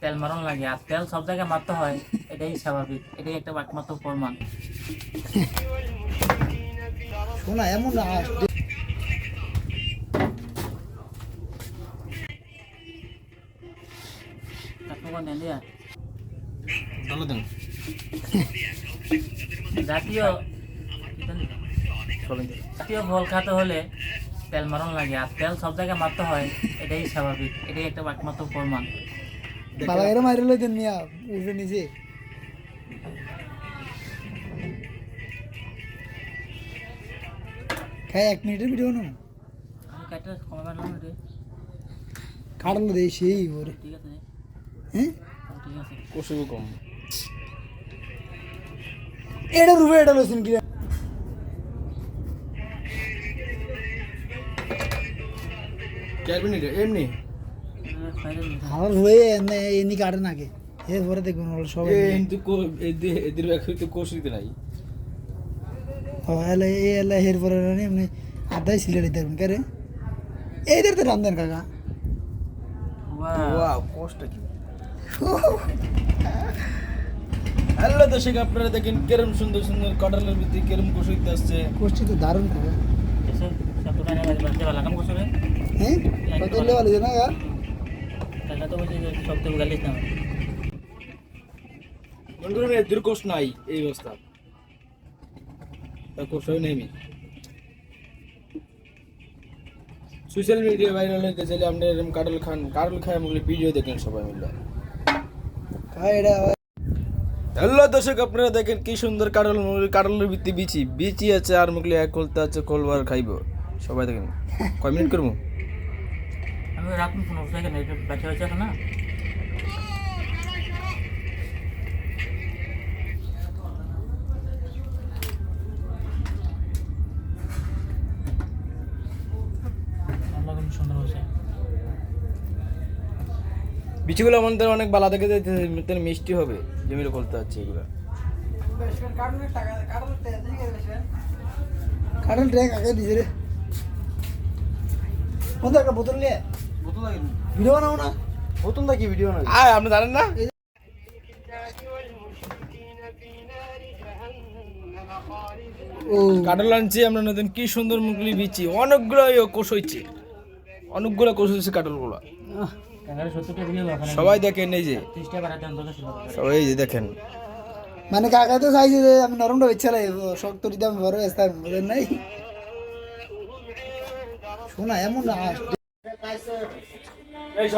তেল মারণ লাগে, আর তেল সব জায়গায় মারতে হয়, এটাই স্বাভাবিক, এটাই একটা একমাত্র প্রমাণ। শোনা এমন না জাতীয় জাতীয় ফল খেতে হলে তেল মারণ লাগে, আর তেল সব জায়গায় মারতে হয়, এটাই স্বাভাবিক, এটাই একটা একমাত্র প্রমাণ। বালাগেরও মারি লই দেন মিয়া উঠে নিচে খাই 1 মিনিটের ভিডিও না আমি কাটে কমে মারলাম রে। কাটলো দেই সেই ওরে ঠিক আছে, হ্যাঁ ঠিক আছে। কষিব কম এটা রুবে এটা লইছেন কি ক্যারবিনি এমনি আমার হয়ে এনি কাটে নাকে এরপরে দেখবেন ওরা সবাই কিন্তু এদের ব্যাখ্যা তো কষিতে নাই এলা এলা এরপরে এমনি আদাই সিলেটে দেবেন কে রে এইদের তো রান্ধেন কাকা ওয়াও কষ্ট কি হ্যালো দর্শক, আপনারা দেখেন কেরম সুন্দর সুন্দর কাঁঠালের ভিতরে কেরম কষিতে আসছে। কোষ্ঠী তো দারুণ কাকা এসে সব দোকানে বাজে ভালো কাম করছো রে। হ্যাঁ কত লেভেল না কাকা টাকা তো বলছে যে সব তো গালিস না। বন্ধুরা এদের কোষ নাই এই অবস্থা, তা কোষ হয় নেই। সোশ্যাল মিডিয়া ভাইরাল হতে চাইলে আমরা এরকম কাঁঠাল খায় মুগলে ভিডিও দেখেন সবাই মিলে। কাকা এটা হ্যালো দর্শক, আপনারা দেখেন কি সুন্দর কাঁঠালের ভিত্তি বিচি আছে, আর মুগলে এক কলতে আছে, কলবার খাইব সবাই দেখেন। কয় মিনিট করবো? আমি রাখুন ফোন অবস্থা কেন, এটা বাচ্চা বাচ্চা আছে না। আল্লাহ খুব সুন্দর হয়েছে। বিচিগুলো আমাদের অনেক বালা দেখে যেতে মিষ্টি হবে, জমির কলতে আছে এগুলো। কাটল ট্রেক আগে দিছে রে কোন একটা বোতল নিয়ে বোতল লাগে ভিডিও বানাও না বোতল দা কি ভিডিও না আয় আপনি জানেন না। ও কাঁঠাল আনছি আমরা নতুন, কি সুন্দর মুগলি বিচি, অনেকগুলো কোষ হয়েছে, অনেকগুলো কোষ হয়েছে কাঁঠালগুলো। টাকাটা 70 টাকা দিলে হবে না। সবাই দেখেন এই যে, 30 টাকা বাড়াতে অন্তত ছিল। সবাই এই যে দেখেন। মানে কাকা তো চাইছে যে আমি নরমটা ইচ্ছা লাগে শক্ত দিতে আমি বড় ব্যস্ত বুঝেন নাই শোনা এমন না এই